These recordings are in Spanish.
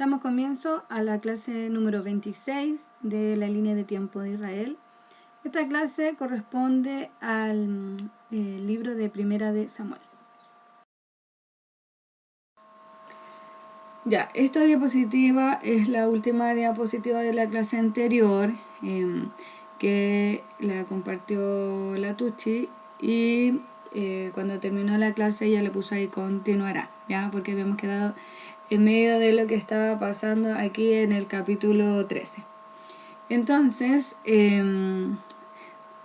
Damos comienzo a la clase número 26 de la línea de tiempo de Israel. Esta clase corresponde al libro de Primera de Samuel. Ya, esta diapositiva es la última diapositiva de la clase anterior que la compartió la Tucci y cuando terminó la clase ella le puso ahí continuará, ya, porque habíamos quedado en medio de lo que estaba pasando aquí en el capítulo 13. Entonces, en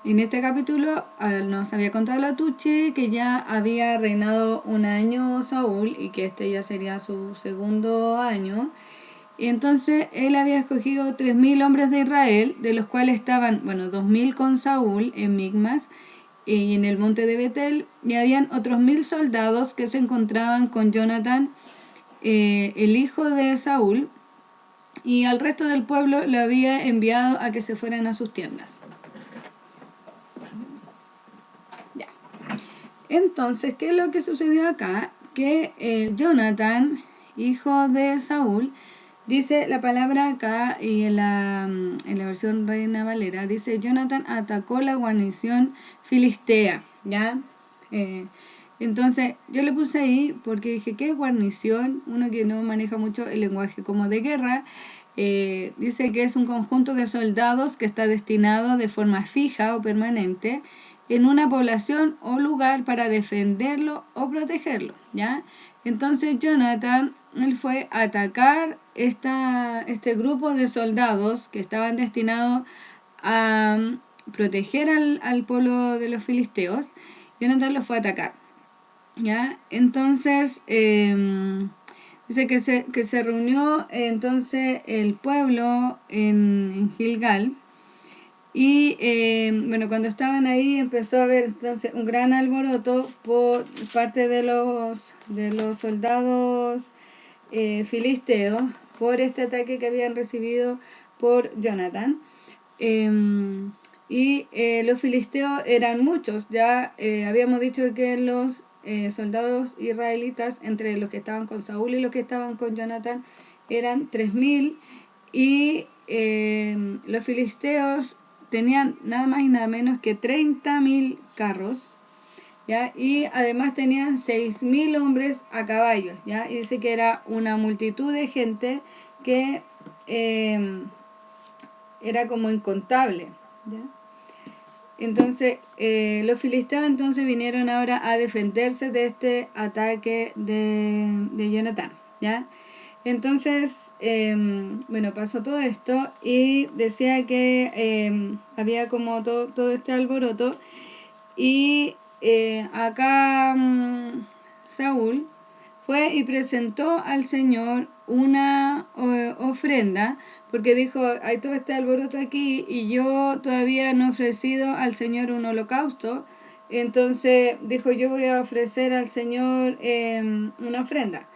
este capítulo nos había contado la Tucci que ya había reinado un año Saúl y que este ya sería su segundo año. Y entonces él había escogido 3.000 hombres de Israel, de los cuales estaban, 2.000 con Saúl en Migmas y en el monte de Betel, y habían otros 1.000 soldados que se encontraban con Jonatán, el hijo de Saúl, y al resto del pueblo le había enviado a que se fueran a sus tiendas. Ya. Entonces, ¿qué es lo que sucedió acá? Que Jonatán, hijo de Saúl, dice la palabra acá y en la versión Reina Valera, dice: Jonatán atacó la guarnición filistea, ¿ya? Entonces yo le puse ahí porque dije, ¿qué es guarnición? Uno que no maneja mucho el lenguaje como de guerra, dice que es un conjunto de soldados que está destinado de forma fija o permanente en una población o lugar para defenderlo o protegerlo, ¿ya? Entonces Jonatán, él fue a atacar este grupo de soldados que estaban destinados a proteger al pueblo de los filisteos. Jonatán los fue a atacar, ¿ya? Entonces dice que se reunió entonces el pueblo en Gilgal. Y cuando estaban ahí empezó a haber entonces un gran alboroto por parte de los soldados filisteos por este ataque que habían recibido por Jonatán. Los filisteos eran muchos, ya habíamos dicho que los soldados israelitas, entre los que estaban con Saúl y los que estaban con Jonatán, eran 3.000, y los filisteos tenían nada más y nada menos que 30.000 carros, ¿ya? Y además tenían 6.000 hombres a caballo, ¿ya? Y dice que era una multitud de gente que era como incontable, ¿ya? Entonces los filisteos entonces vinieron ahora a defenderse de este ataque de Jonatán, ¿ya? Entonces, pasó todo esto y decía que había como todo este alboroto y acá Saúl fue y presentó al Señor una ofrenda, porque dijo, hay todo este alboroto aquí y yo todavía no he ofrecido al Señor un holocausto. Entonces dijo, yo voy a ofrecer al Señor una ofrenda.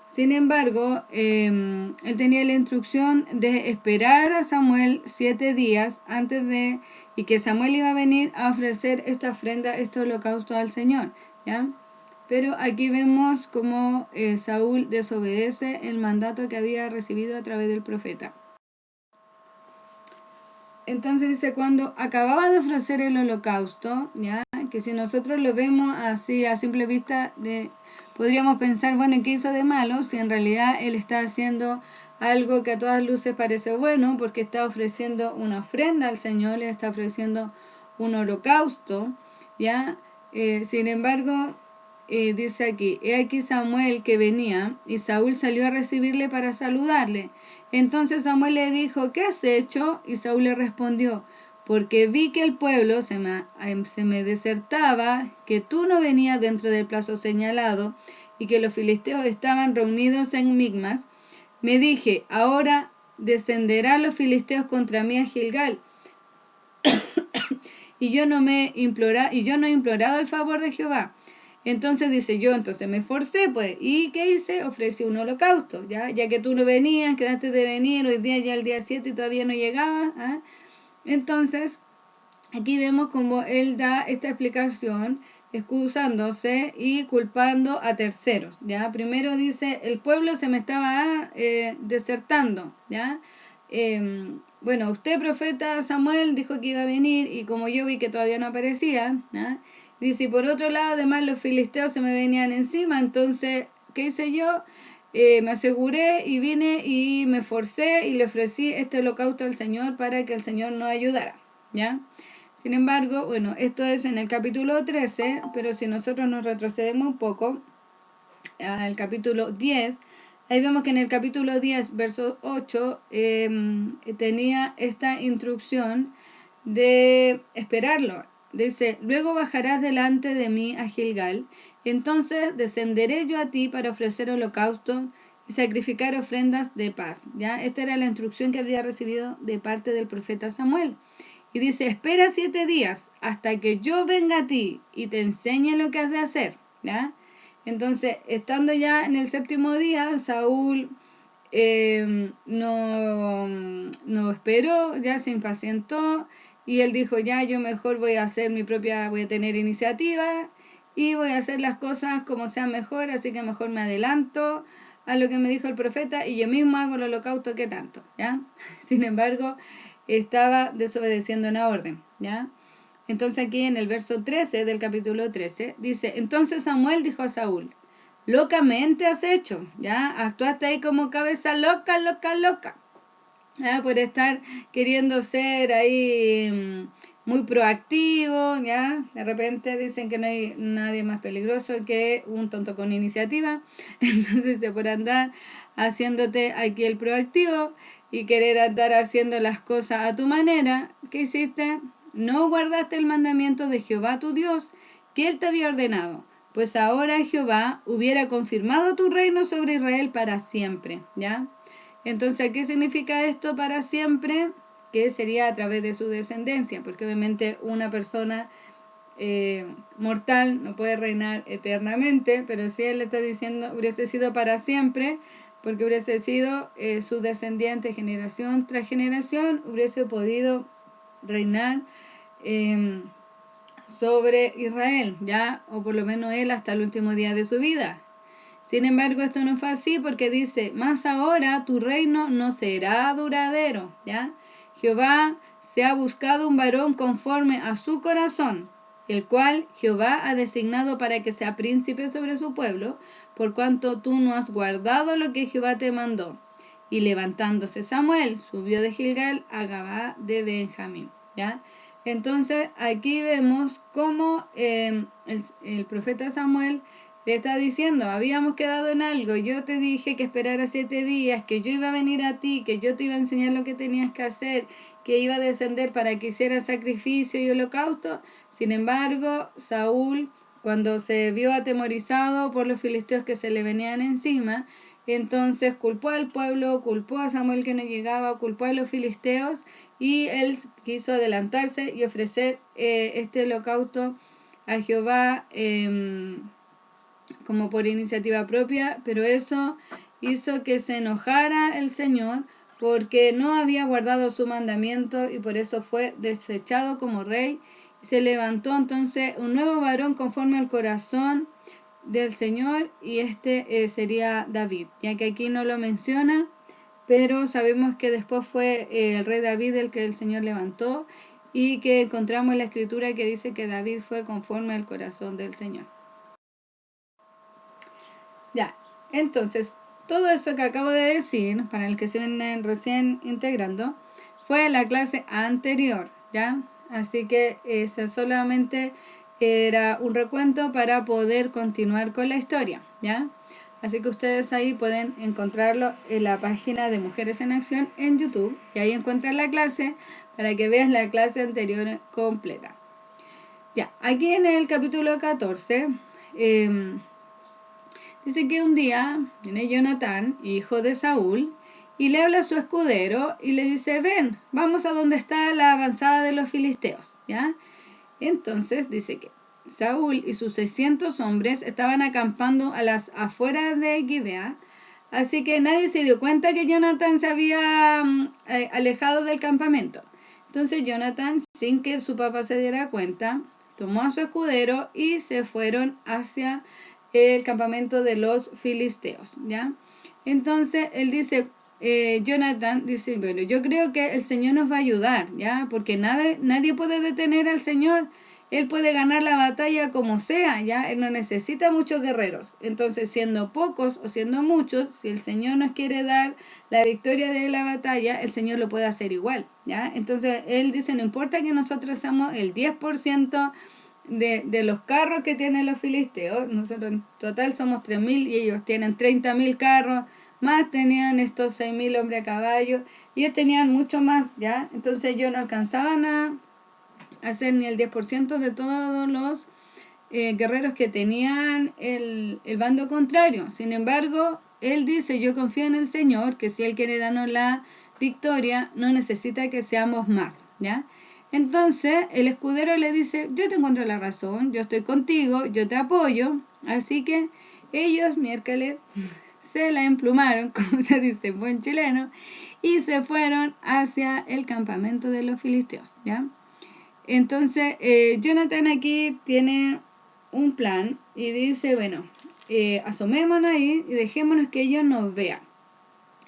Sin embargo, él tenía la instrucción de esperar a Samuel 7 días antes de, y que Samuel iba a venir a ofrecer esta ofrenda, este holocausto al Señor, ¿ya? Pero aquí vemos cómo Saúl desobedece el mandato que había recibido a través del profeta. Entonces dice, cuando acababa de ofrecer el holocausto, ¿ya? Que si nosotros lo vemos así a simple vista, podríamos pensar, bueno, ¿qué hizo de malo? Si en realidad él está haciendo algo que a todas luces parece bueno, porque está ofreciendo una ofrenda al Señor, le está ofreciendo un holocausto, ¿ya? Sin embargo, dice aquí, he aquí Samuel que venía, y Saúl salió a recibirle para saludarle. Entonces Samuel le dijo, ¿qué has hecho? Y Saúl le respondió, porque vi que el pueblo se me desertaba, que tú no venías dentro del plazo señalado, y que los filisteos estaban reunidos en Migmas. Me dije, ahora descenderán los filisteos contra mí a Gilgal. y yo no he implorado el favor de Jehová. Entonces dice, yo entonces me esforcé, pues, ¿y qué hice? Ofrecí un holocausto, ya que tú no venías, quedaste de venir, hoy día ya el día 7 y todavía no llegaba, Entonces, aquí vemos como él da esta explicación excusándose y culpando a terceros, ¿ya? Primero dice, el pueblo se me estaba desertando, ¿ya? Bueno, usted, profeta Samuel, dijo que iba a venir y como yo vi que todavía no aparecía, ¿ya? Dice, y por otro lado, además los filisteos se me venían encima, entonces, ¿qué hice yo? Me aseguré y vine y me forcé y le ofrecí este holocausto al Señor para que el Señor nos ayudara, ¿ya? Sin embargo, bueno, esto es en el capítulo 13, pero si nosotros nos retrocedemos un poco al capítulo 10, ahí vemos que en el capítulo 10, verso 8, tenía esta instrucción de esperarlo. Dice, luego bajarás delante de mí a Gilgal, entonces descenderé yo a ti para ofrecer holocaustos y sacrificar ofrendas de paz. ¿Ya? Esta era la instrucción que había recibido de parte del profeta Samuel. Y dice, espera 7 días hasta que yo venga a ti y te enseñe lo que has de hacer. ¿Ya? Entonces, estando ya en el 7º día, Saúl no esperó, ya se impacientó y él dijo, ya yo mejor voy a hacer mi propia, voy a tener iniciativa y voy a hacer las cosas como sean mejor, así que mejor me adelanto a lo que me dijo el profeta y yo mismo hago el holocausto que tanto, ¿ya? Sin embargo, estaba desobedeciendo una orden, ¿ya? Entonces aquí en el verso 13 del capítulo 13 dice, entonces Samuel dijo a Saúl, locamente has hecho, ¿ya? Actuaste ahí como cabeza loca, loca, ¿ya? Por estar queriendo ser ahí muy proactivo, ¿ya? De repente dicen que no hay nadie más peligroso que un tonto con iniciativa, entonces por andar haciéndote aquí el proactivo y querer andar haciendo las cosas a tu manera, ¿qué hiciste? No guardaste el mandamiento de Jehová tu Dios, que él te había ordenado, pues ahora Jehová hubiera confirmado tu reino sobre Israel para siempre, ¿ya? Entonces, ¿qué significa esto para siempre? Que sería a través de su descendencia, porque obviamente una persona mortal no puede reinar eternamente, pero si él le está diciendo hubiese sido para siempre, porque hubiese sido su descendiente generación tras generación, hubiese podido reinar sobre Israel, ya, o por lo menos él hasta el último día de su vida. Sin embargo, esto no fue así porque dice, más ahora tu reino no será duradero, ¿ya? Jehová se ha buscado un varón conforme a su corazón, el cual Jehová ha designado para que sea príncipe sobre su pueblo, por cuanto tú no has guardado lo que Jehová te mandó. Y levantándose Samuel, subió de Gilgal a Gabá de Benjamín, ¿ya? Entonces, aquí vemos cómo el profeta Samuel le está diciendo, habíamos quedado en algo, yo te dije que esperara 7 días, que yo iba a venir a ti, que yo te iba a enseñar lo que tenías que hacer, que iba a descender para que hicieras sacrificio y holocausto. Sin embargo, Saúl, cuando se vio atemorizado por los filisteos que se le venían encima, entonces culpó al pueblo, culpó a Samuel que no llegaba, culpó a los filisteos y él quiso adelantarse y ofrecer este holocausto a Jehová como por iniciativa propia, pero eso hizo que se enojara el Señor porque no había guardado su mandamiento y por eso fue desechado como rey. Y se levantó entonces un nuevo varón conforme al corazón del Señor y este sería David, ya que aquí no lo menciona, pero sabemos que después fue el rey David el que el Señor levantó y que encontramos en la escritura que dice que David fue conforme al corazón del Señor. Ya, entonces, todo eso que acabo de decir, para el que se viene recién integrando, fue la clase anterior, ¿ya? Así que esa solamente era un recuento para poder continuar con la historia, ¿ya? Así que ustedes ahí pueden encontrarlo en la página de Mujeres en Acción en YouTube y ahí encuentran la clase para que vean la clase anterior completa. Ya, aquí en el capítulo 14, dice que un día viene Jonatán, hijo de Saúl, y le habla a su escudero y le dice, ven, vamos a donde está la avanzada de los filisteos, ¿ya? Entonces dice que Saúl y sus 600 hombres estaban acampando a las afueras de Gibea, así que nadie se dio cuenta que Jonatán se había alejado del campamento. Entonces Jonatán, sin que su papá se diera cuenta, tomó a su escudero y se fueron hacia el campamento de los filisteos, ¿ya? Entonces él dice, Jonathan dice, bueno, yo creo que el Señor nos va a ayudar, ¿ya? Porque nadie puede detener al Señor. Él puede ganar la batalla como sea, ¿ya? Él no necesita muchos guerreros. Entonces, siendo pocos o siendo muchos, si el Señor nos quiere dar la victoria de la batalla, el Señor lo puede hacer igual, ¿ya? Entonces, él dice, no importa que nosotros seamos el 10% de los carros que tienen los filisteos, nosotros en total somos 3.000 y ellos tienen 30.000 carros, más tenían estos 6.000 hombres a caballo, y ellos tenían mucho más, ¿ya? Entonces ellos no alcanzaban a hacer ni el 10% de todos los guerreros que tenían el bando contrario. Sin embargo, él dice, yo confío en el Señor, que si Él quiere darnos la victoria, no necesita que seamos más, ¿ya? Entonces, el escudero le dice, yo te encuentro la razón, yo estoy contigo, yo te apoyo. Así que ellos, miércoles, se la emplumaron, como se dice en buen chileno, y se fueron hacia el campamento de los filisteos, ¿ya? Entonces, Jonathan aquí tiene un plan y dice, bueno, asomémonos ahí y dejémonos que ellos nos vean,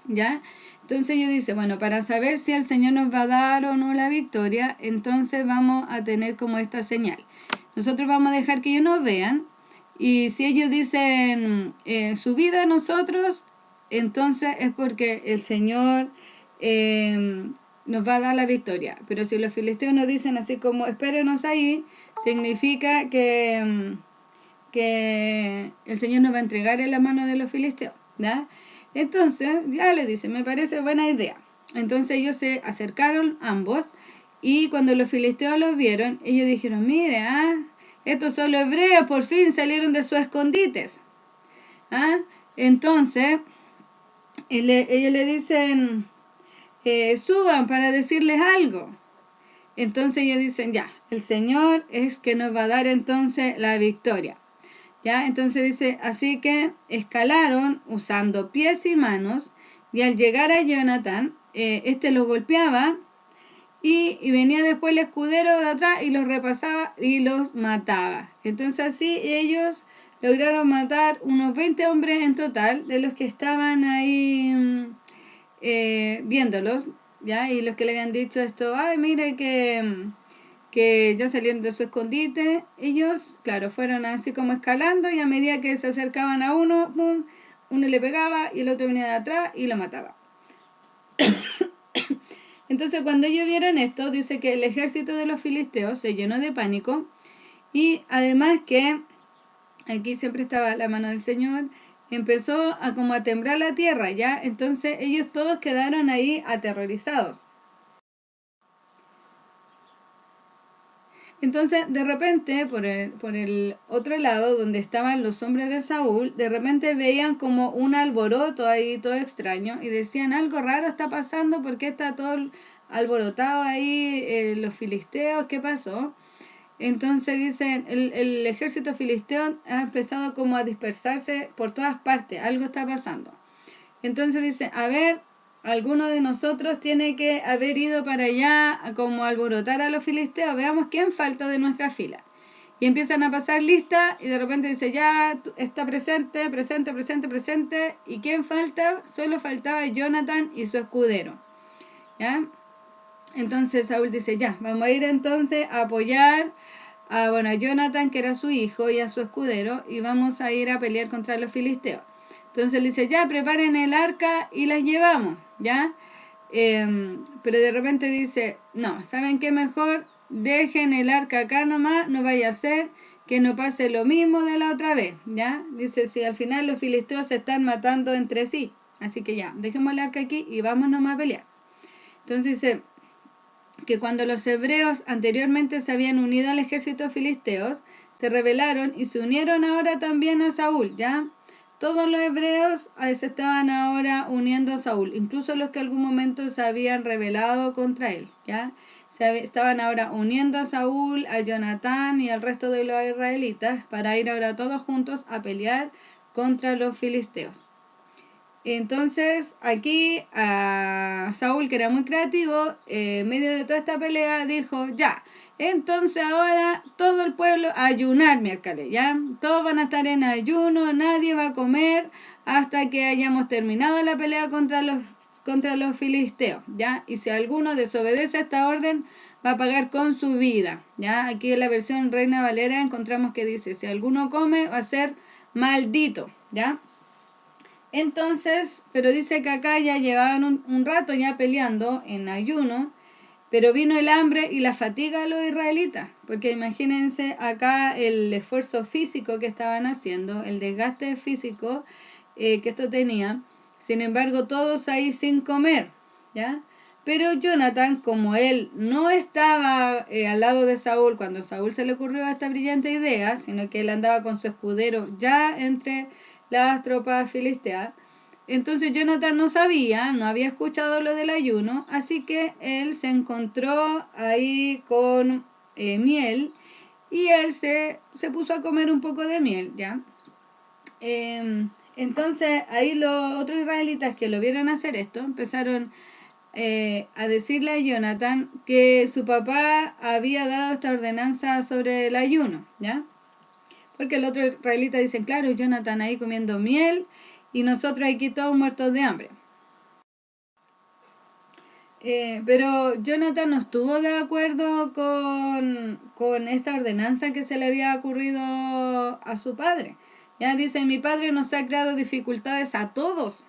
¿ya? Entonces ellos dice, bueno, para saber si el Señor nos va a dar o no la victoria, entonces vamos a tener como esta señal. Nosotros vamos a dejar que ellos nos vean y si ellos dicen su vida a nosotros, entonces es porque el Señor nos va a dar la victoria. Pero si los filisteos nos dicen así como espérenos ahí, significa que el Señor nos va a entregar en la mano de los filisteos, ¿ya? Entonces, ya le dice, me parece buena idea. Entonces ellos se acercaron ambos y cuando los filisteos los vieron, ellos dijeron, mire, estos son los hebreos, por fin salieron de sus escondites. Entonces, ellos le dicen, suban para decirles algo. Entonces ellos dicen, ya, el Señor es que nos va a dar entonces la victoria. ¿Ya? Entonces dice, así que escalaron usando pies y manos, y al llegar a Jonathan, este los golpeaba, y venía después el escudero de atrás y los repasaba y los mataba. Entonces así ellos lograron matar unos 20 hombres en total, de los que estaban ahí viéndolos, ¿ya? Y los que le habían dicho esto, ay, mire que ya salieron de su escondite, ellos, claro, fueron así como escalando y a medida que se acercaban a uno, ¡pum!, uno le pegaba y el otro venía de atrás y lo mataba. Entonces cuando ellos vieron esto, dice que el ejército de los filisteos se llenó de pánico y además que, aquí siempre estaba la mano del Señor, empezó a como a temblar la tierra, ¿ya? Entonces ellos todos quedaron ahí aterrorizados. Entonces, de repente, por el otro lado, donde estaban los hombres de Saúl, de repente veían como un alboroto ahí, todo extraño, y decían, algo raro está pasando, porque está todo alborotado ahí, los filisteos, ¿qué pasó? Entonces dicen, el ejército filisteo ha empezado como a dispersarse por todas partes, algo está pasando. Entonces dice, a ver, alguno de nosotros tiene que haber ido para allá como a alborotar a los filisteos, veamos quién falta de nuestra fila. Y empiezan a pasar lista y de repente dice, ya está presente, presente, presente, presente. ¿Y quién falta? Solo faltaba Jonathan y su escudero, ¿ya? Entonces Saúl dice, ya, vamos a ir entonces a apoyar a Jonathan, que era su hijo, y a su escudero, y vamos a ir a pelear contra los filisteos. Entonces le dice, ya, preparen el arca y las llevamos, ¿ya? Pero de repente dice, no, ¿saben qué mejor? Dejen el arca acá nomás, no vaya a ser que no pase lo mismo de la otra vez, ¿ya? Dice, si al final los filisteos se están matando entre sí, así que ya, dejemos el arca aquí y vamos nomás a pelear. Entonces dice que cuando los hebreos anteriormente se habían unido al ejército filisteos, se rebelaron y se unieron ahora también a Saúl, ¿ya? Todos los hebreos se estaban ahora uniendo a Saúl, incluso los que en algún momento se habían rebelado contra él, ¿ya? Estaban ahora uniendo a Saúl, a Jonatán y al resto de los israelitas para ir ahora todos juntos a pelear contra los filisteos. Entonces aquí a Saúl, que era muy creativo, en medio de toda esta pelea, dijo, ya, entonces ahora todo el pueblo a ayunar miércoles, ¿ya? Todos van a estar en ayuno, nadie va a comer hasta que hayamos terminado la pelea contra los filisteos, ¿ya? Y si alguno desobedece a esta orden, va a pagar con su vida, ¿ya? Aquí en la versión Reina Valera encontramos que dice, si alguno come, va a ser maldito, ¿ya? Entonces, pero dice que acá ya llevaban un rato ya peleando en ayuno, pero vino el hambre y la fatiga a los israelitas, porque imagínense acá el esfuerzo físico que estaban haciendo, el desgaste físico que esto tenía. Sin embargo, todos ahí sin comer, ¿ya? Pero Jonathan, como él no estaba al lado de Saúl cuando Saúl se le ocurrió esta brillante idea, sino que él andaba con su escudero ya entre las tropas filisteas, entonces Jonathan no sabía, no había escuchado lo del ayuno, así que él se encontró ahí con miel y él se puso a comer un poco de miel, ¿ya? Entonces ahí los otros israelitas que lo vieron hacer esto empezaron a decirle a Jonathan que su papá había dado esta ordenanza sobre el ayuno, ¿ya? Porque los otros israelitas dicen, claro, Jonathan ahí comiendo miel y nosotros aquí todos muertos de hambre. Pero Jonathan no estuvo de acuerdo con esta ordenanza que se le había ocurrido a su padre. Ya dice, mi padre nos ha creado dificultades a todos.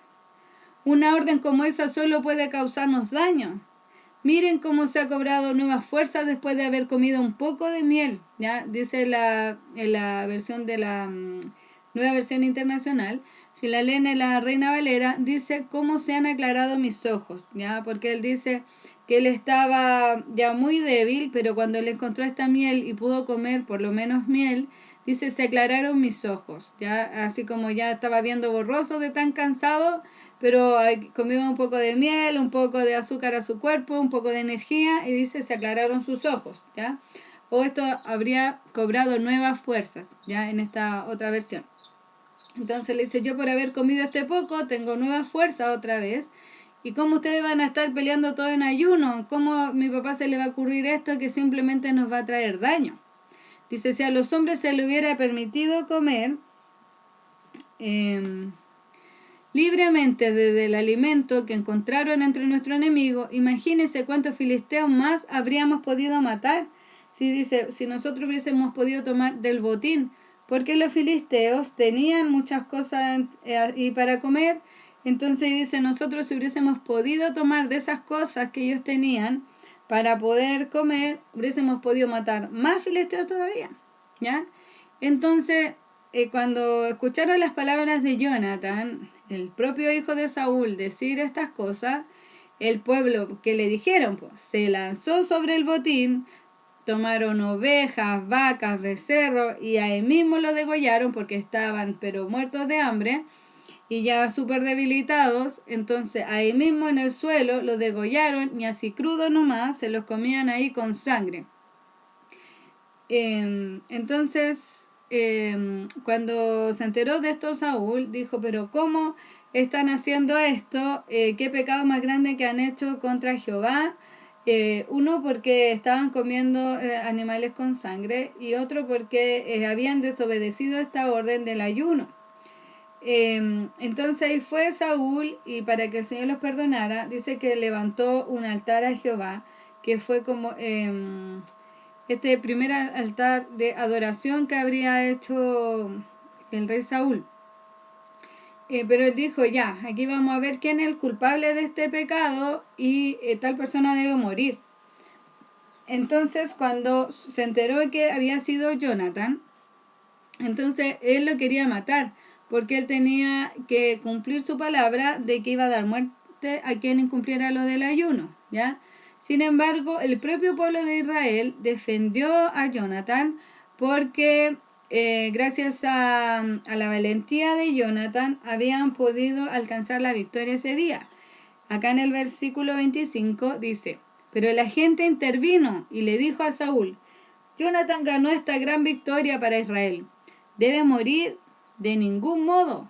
Una orden como esa solo puede causarnos daño. Miren cómo se ha cobrado nuevas fuerzas después de haber comido un poco de miel. Ya dice en la versión de la nueva versión internacional. Si la leen en la Reina Valera, dice cómo se han aclarado mis ojos. Ya, porque él dice que él estaba ya muy débil, pero cuando le encontró esta miel y pudo comer por lo menos miel, dice se aclararon mis ojos. Ya, así como ya estaba viendo borroso de tan cansado, pero comió un poco de miel, un poco de azúcar a su cuerpo, un poco de energía y dice se aclararon sus ojos, ¿ya? O esto habría cobrado nuevas fuerzas, ¿ya? En esta otra versión. Entonces le dice, yo por haber comido este poco tengo nuevas fuerzas otra vez. ¿Y cómo ustedes van a estar peleando todo en ayuno? ¿Cómo a mi papá se le va a ocurrir esto que simplemente nos va a traer daño? Dice, si a los hombres se le hubiera permitido comer libremente desde el alimento que encontraron entre nuestro enemigo, imagínense cuántos filisteos más habríamos podido matar si dice, si nosotros hubiésemos podido tomar del botín, porque los filisteos tenían muchas cosas y para comer, entonces dice, nosotros si hubiésemos podido tomar de esas cosas que ellos tenían para poder comer, hubiésemos podido matar más filisteos todavía, ¿ya? Entonces, cuando escucharon las palabras de Jonathan, el propio hijo de Saúl, decir estas cosas, el pueblo que le dijeron, pues, se lanzó sobre el botín, tomaron ovejas, vacas, becerros y ahí mismo lo degollaron porque estaban pero muertos de hambre y ya súper debilitados. Entonces ahí mismo en el suelo lo degollaron y así crudo nomás se los comían ahí con sangre. Entonces, cuando se enteró de esto Saúl, dijo, pero ¿cómo están haciendo esto? ¿Qué pecado más grande que han hecho contra Jehová? Uno porque estaban comiendo animales con sangre y otro porque habían desobedecido esta orden del ayuno. Entonces ahí fue Saúl y para que el Señor los perdonara, dice que levantó un altar a Jehová, que fue como este primer altar de adoración que habría hecho el rey Saúl. Pero él dijo, ya, aquí vamos a ver quién es el culpable de este pecado y tal persona debe morir. Entonces, cuando se enteró que había sido Jonathan, entonces él lo quería matar, porque él tenía que cumplir su palabra de que iba a dar muerte a quien incumpliera lo del ayuno, ¿ya? Sin embargo, el propio pueblo de Israel defendió a Jonathan porque gracias a la valentía de Jonathan habían podido alcanzar la victoria ese día. Acá en el versículo 25 dice, pero la gente intervino y le dijo a Saúl, Jonathan ganó esta gran victoria para Israel. Debe morir de ningún modo.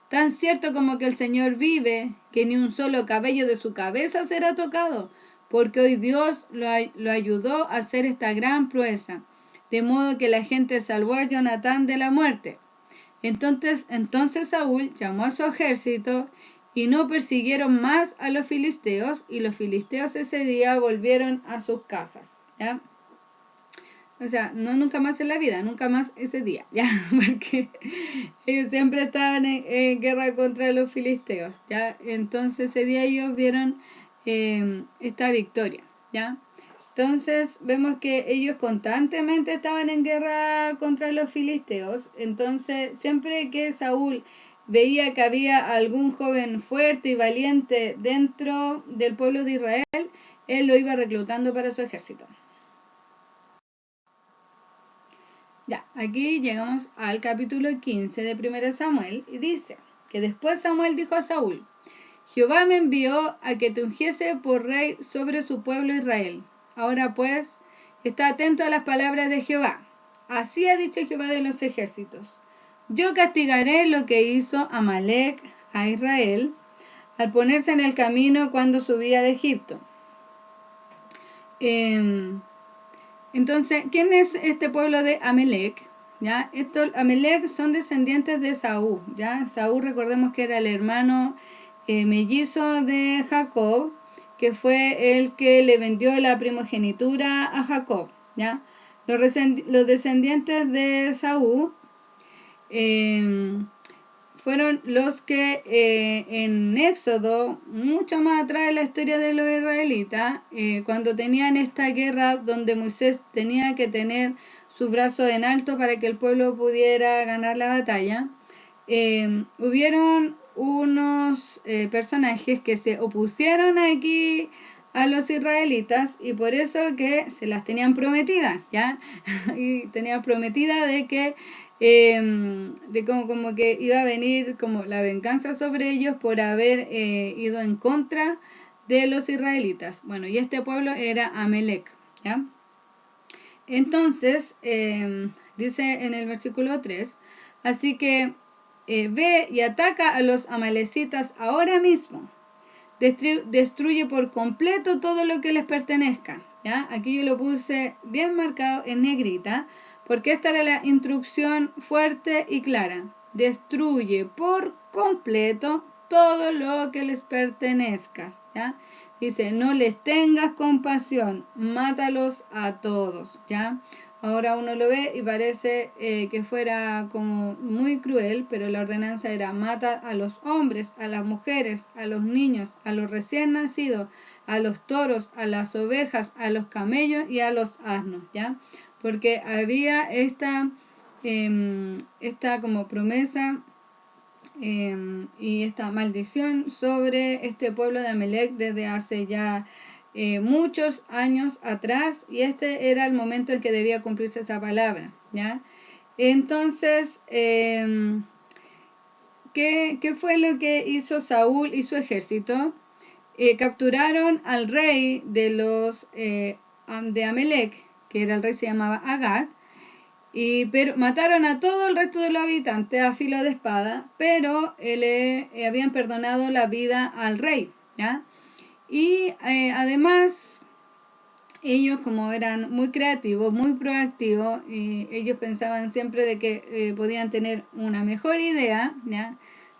tan cierto como que el Señor vive, que ni un solo cabello de su cabeza será tocado, porque hoy Dios lo ayudó a hacer esta gran proeza, de modo que la gente salvó a Jonatán de la muerte. Entonces Saúl llamó a su ejército y no persiguieron más a los filisteos, y los filisteos ese día volvieron a sus casas, ¿ya? O sea, no nunca más en la vida, nunca más ese día, ¿ya? Porque ellos siempre estaban en guerra contra los filisteos, ¿ya? Entonces ese día ellos vieron esta victoria, ¿ya? Entonces vemos que ellos constantemente estaban en guerra contra los filisteos. Entonces siempre que Saúl veía que había algún joven fuerte y valiente dentro del pueblo de Israel, él lo iba reclutando para su ejército. Ya, aquí llegamos al capítulo 15 de 1 Samuel y dice que después Samuel dijo a Saúl: Jehová me envió a que te ungiese por rey sobre su pueblo Israel. Ahora pues, está atento a las palabras de Jehová. Así ha dicho Jehová de los ejércitos: yo castigaré lo que hizo Amalec a Israel al ponerse en el camino cuando subía de Egipto. Entonces, ¿quién es este pueblo de Amalec? ¿Ya? Estos Amalec son descendientes de Saúl, ¿ya? Saúl, recordemos que era el hermano mellizo de Jacob, que fue el que le vendió la primogenitura a Jacob, ¿ya? Los descendientes de Saúl fueron los que en Éxodo, mucho más atrás de la historia de los israelitas, cuando tenían esta guerra donde Moisés tenía que tener sus brazos en alto para que el pueblo pudiera ganar la batalla, hubieron unos personajes que se opusieron aquí a los israelitas, y por eso que se las tenían prometidas, ¿ya? Y tenían prometida de que como que iba a venir como la venganza sobre ellos por haber ido en contra de los israelitas. Bueno, y este pueblo era Amalec, ¿ya? Entonces, dice en el versículo 3, así que ve y ataca a los amalecitas ahora mismo. Destruye por completo todo lo que les pertenezca, ¿ya? Aquí yo lo puse bien marcado en negrita, porque esta era la instrucción fuerte y clara. Destruye por completo todo lo que les pertenezca, ¿ya? Dice, no les tengas compasión, mátalos a todos, ¿ya? Ahora uno lo ve y parece que fuera como muy cruel, pero la ordenanza era: mata a los hombres, a las mujeres, a los niños, a los recién nacidos, a los toros, a las ovejas, a los camellos y a los asnos, ¿ya? Porque había esta como promesa y esta maldición sobre este pueblo de Amalec desde hace ya muchos años atrás, y este era el momento en que debía cumplirse esa palabra, ¿ya? Entonces, ¿qué fue lo que hizo Saúl y su ejército? Capturaron al rey de los de Amalec, que era el rey, se llamaba Agag, pero mataron a todo el resto de los habitantes a filo de espada, pero le habían perdonado la vida al rey, ¿ya? Y además, ellos, como eran muy creativos, muy proactivos, ellos pensaban siempre de que podían tener una mejor idea, ¿ya?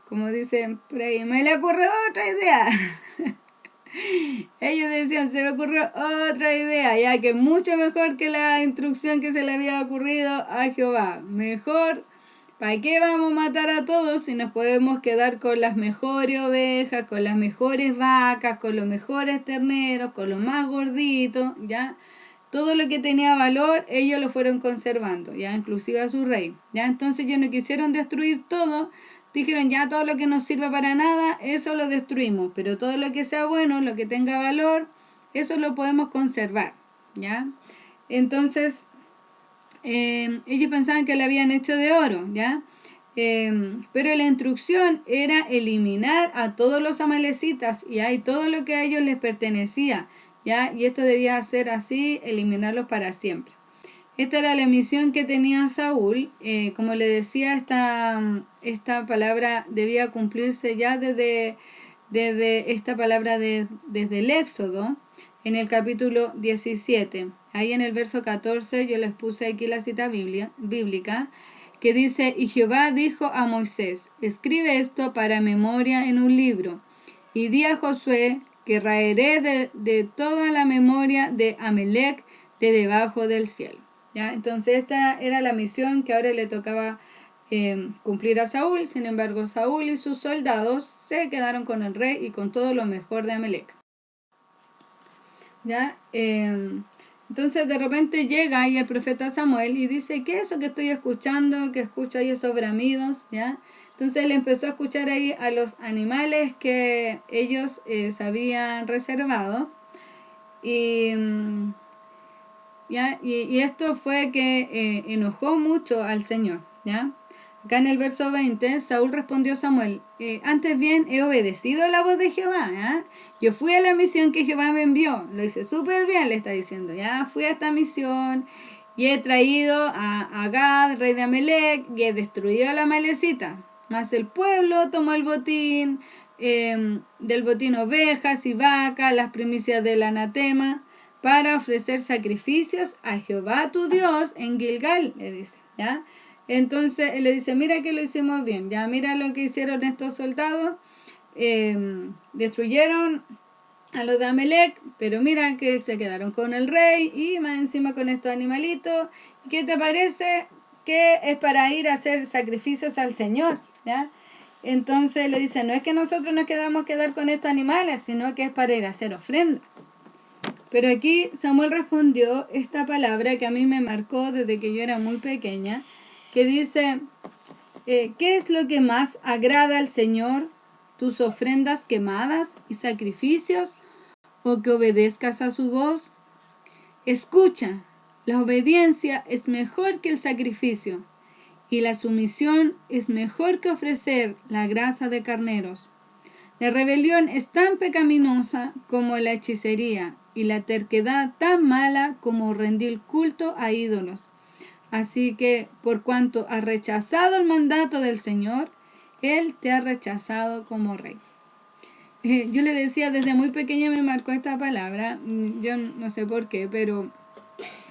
Como dicen por ahí, me le ocurrió otra idea. Ellos decían, se me ocurrió otra idea, ya que mucho mejor que la instrucción que se le había ocurrido a Jehová. Mejor, ¿para qué vamos a matar a todos si nos podemos quedar con las mejores ovejas, con las mejores vacas, con los mejores terneros, con los más gorditos, ya? Todo lo que tenía valor, ellos lo fueron conservando, ya, inclusive a su rey, ya. Entonces ellos no quisieron destruir todo. Dijeron, ya todo lo que no sirva para nada, eso lo destruimos, pero todo lo que sea bueno, lo que tenga valor, eso lo podemos conservar, ¿ya? Entonces, ellos pensaban que lo habían hecho de oro, ¿ya? Pero la instrucción era eliminar a todos los amalecitas y todo lo que a ellos les pertenecía, ¿ya? Y esto debía ser así, eliminarlos para siempre. Esta era la misión que tenía Saúl. Como le decía, esta palabra debía cumplirse ya desde esta palabra desde el Éxodo, en el capítulo 17. Ahí en el verso 14 yo les puse aquí la cita bíblica, que dice: y Jehová dijo a Moisés, escribe esto para memoria en un libro, y di a Josué que raeré de toda la memoria de Amalec de debajo del cielo. ¿Ya? Entonces esta era la misión que ahora le tocaba cumplir a Saúl. Sin embargo, Saúl y sus soldados se quedaron con el rey y con todo lo mejor de Amalec. ¿Ya? Entonces de repente llega ahí el profeta Samuel y dice: ¿qué es eso que estoy escuchando? Que escucho ahí esos bramidos, ¿ya? Entonces él empezó a escuchar ahí a los animales que ellos se habían reservado. ¿Ya? Y esto fue que enojó mucho al Señor, ¿ya? Acá en el verso 20, Saúl respondió a Samuel: antes bien he obedecido la voz de Jehová, ¿ya? Yo fui a la misión que Jehová me envió, lo hice súper bien, le está diciendo, ¿ya? Fui a esta misión y he traído a Agag, rey de Amalec, y he destruido a la Amalecita. Mas el pueblo tomó el botín, del botín ovejas y vacas, las primicias del anatema, para ofrecer sacrificios a Jehová tu Dios en Gilgal, le dice, ¿ya? Entonces él le dice: mira que lo hicimos bien, ya, mira lo que hicieron estos soldados, destruyeron a los de Amalec, pero mira que se quedaron con el rey y más encima con estos animalitos. ¿Qué te parece? Que es para ir a hacer sacrificios al Señor, ¿ya? Entonces le dice: no es que nosotros nos quedar con estos animales, sino que es para ir a hacer ofrenda. Pero aquí Samuel respondió esta palabra que a mí me marcó desde que yo era muy pequeña, que dice: ¿qué es lo que más agrada al Señor? ¿Tus ofrendas quemadas y sacrificios, o que obedezcas a su voz? Escucha, la obediencia es mejor que el sacrificio, y la sumisión es mejor que ofrecer la grasa de carneros. La rebelión es tan pecaminosa como la hechicería, y la terquedad tan mala como rendir culto a ídolos. Así que, por cuanto has rechazado el mandato del Señor, Él te ha rechazado como rey. Yo le decía, desde muy pequeña me marcó esta palabra. Yo no sé por qué, pero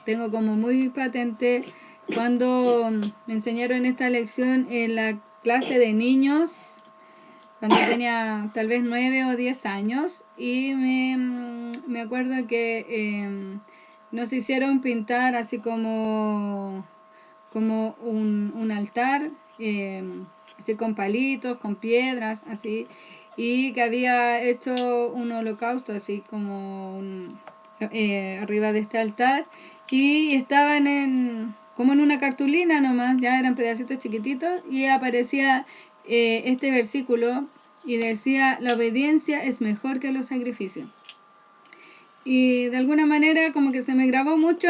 tengo como muy patente cuando me enseñaron esta lección en la clase de niños, cuando tenía tal vez 9 o 10 años, y me acuerdo que nos hicieron pintar así como un altar, así con palitos, con piedras, así, y que había hecho un holocausto, así como arriba de este altar, y estaban como en una cartulina nomás, ya eran pedacitos chiquititos, y aparecía este versículo, y decía: la obediencia es mejor que los sacrificios. Y de alguna manera como que se me grabó mucho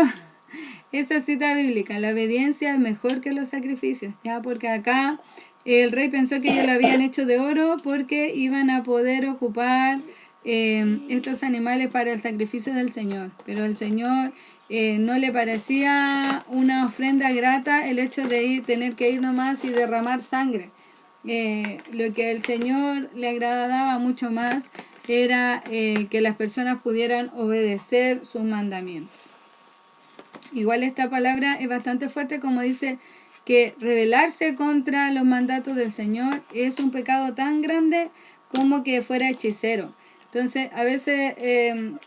esa cita bíblica: la obediencia es mejor que los sacrificios, ya, porque acá el rey pensó que ellos lo habían hecho de oro porque iban a poder ocupar estos animales para el sacrificio del Señor, pero el Señor no le parecía una ofrenda grata el hecho de tener que ir nomás y derramar sangre. Lo que al Señor le agradaba mucho más era que las personas pudieran obedecer sus mandamientos. Igual esta palabra es bastante fuerte, como dice que rebelarse contra los mandatos del Señor es un pecado tan grande como que fuera hechicero. Entonces, a veces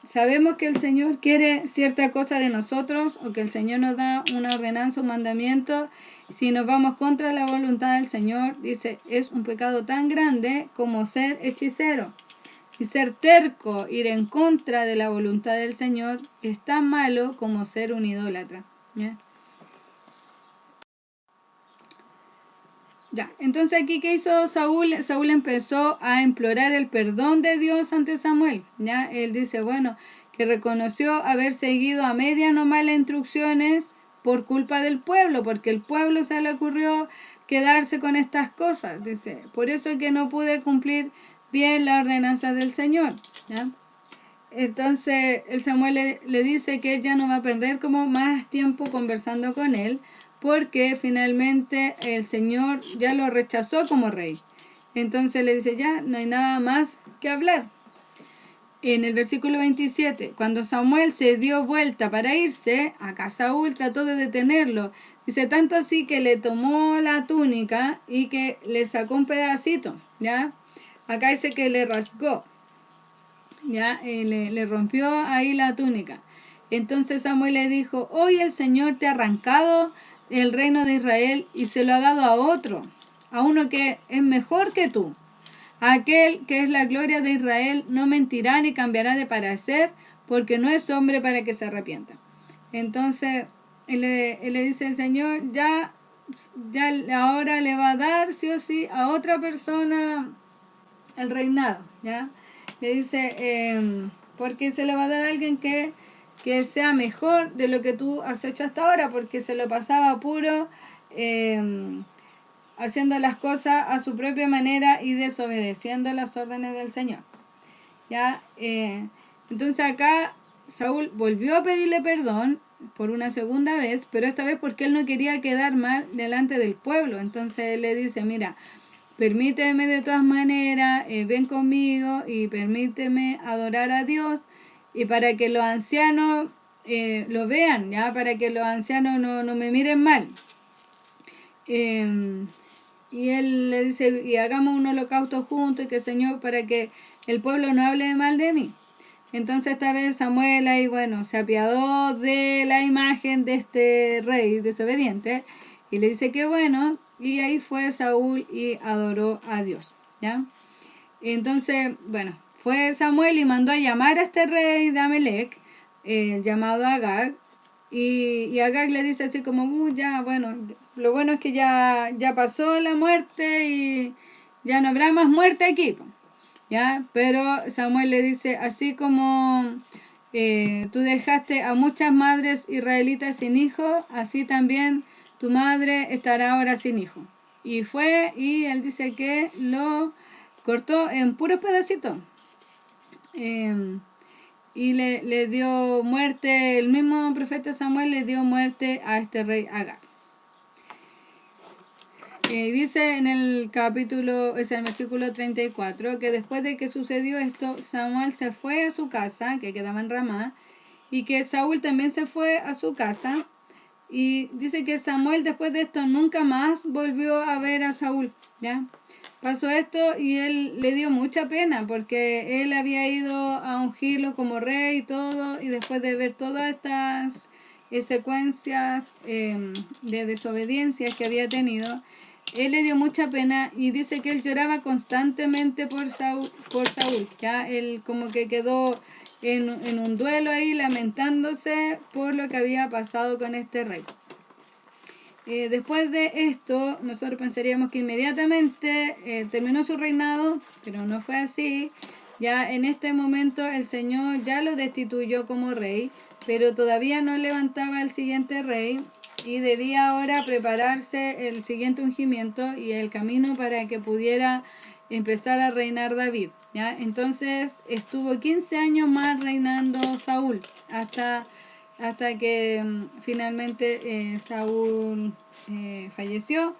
sabemos que el Señor quiere cierta cosa de nosotros, o que el Señor nos da una ordenanza, un mandamiento. Si nos vamos contra la voluntad del Señor, dice, es un pecado tan grande como ser hechicero. Y ser terco, ir en contra de la voluntad del Señor, es tan malo como ser un idólatra. ¿Ya? Ya, entonces aquí, ¿qué hizo Saúl? Saúl empezó a implorar el perdón de Dios ante Samuel. ¿Ya? Él dice, bueno, que reconoció haber seguido a medias nomás las instrucciones por culpa del pueblo, porque el pueblo se le ocurrió quedarse con estas cosas. Dice, por eso es que no pude cumplir bien la ordenanza del Señor. ¿Ya? Entonces el Samuel le dice que él ya no va a perder como más tiempo conversando con él, porque finalmente el Señor ya lo rechazó como rey. Entonces le dice, ya no hay nada más que hablar. En el versículo 27, cuando Samuel se dio vuelta para irse, acá Saúl trató de detenerlo. Dice, tanto así que le tomó la túnica y que le sacó un pedacito, ¿ya? Acá dice que le rasgó, ¿ya? Le rompió ahí la túnica. Entonces Samuel le dijo, hoy el Señor te ha arrancado el reino de Israel y se lo ha dado a otro, a uno que es mejor que tú. Aquel que es la gloria de Israel no mentirá ni cambiará de parecer, porque no es hombre para que se arrepienta. Entonces, él le dice al Señor, ya ahora le va a dar sí o sí a otra persona el reinado, ¿ya? Le dice, porque se le va a dar a alguien que sea mejor de lo que tú has hecho hasta ahora, porque se lo pasaba puro, haciendo las cosas a su propia manera y desobedeciendo las órdenes del Señor. ¿Ya? Entonces acá Saúl volvió a pedirle perdón por una segunda vez, pero esta vez porque él no quería quedar mal delante del pueblo. Entonces él le dice, mira, permíteme de todas maneras, ven conmigo y permíteme adorar a Dios, y para que los ancianos lo vean, ¿ya? Para que los ancianos no me miren mal. Y él le dice, y hagamos un holocausto juntos, y que el Señor, para que el pueblo no hable mal de mí. Entonces esta vez Samuel ahí, bueno, se apiadó de la imagen de este rey desobediente, y le dice que bueno, y ahí fue Saúl y adoró a Dios, ¿ya? Entonces, bueno, fue Samuel y mandó a llamar a este rey de Amalec, llamado Agag, y Agag le dice así como, ya, bueno, lo bueno es que ya pasó la muerte y ya no habrá más muerte aquí, ¿ya? Pero Samuel le dice, así como tú dejaste a muchas madres israelitas sin hijo, así también tu madre estará ahora sin hijo. Y fue, y él dice que lo cortó en puros pedacitos. Y le dio muerte, el mismo profeta Samuel le dio muerte a este rey Agag. Dice en el capítulo, es el versículo 34, que después de que sucedió esto, Samuel se fue a su casa, que quedaba en Ramá, y que Saúl también se fue a su casa. Y dice que Samuel después de esto nunca más volvió a ver a Saúl, ¿ya? Pasó esto y él le dio mucha pena porque él había ido a ungirlo como rey y todo, y después de ver todas estas secuencias de desobediencias que había tenido, él le dio mucha pena y dice que él lloraba constantemente por Saúl, ya él como que quedó en un duelo ahí lamentándose por lo que había pasado con este rey. Después de esto, nosotros pensaríamos que inmediatamente terminó su reinado, pero no fue así. Ya en este momento el Señor ya lo destituyó como rey, pero todavía no levantaba el siguiente rey y debía ahora prepararse el siguiente ungimiento y el camino para que pudiera empezar a reinar David, ¿ya? Entonces estuvo 15 años más reinando Saúl hasta que finalmente Saúl falleció.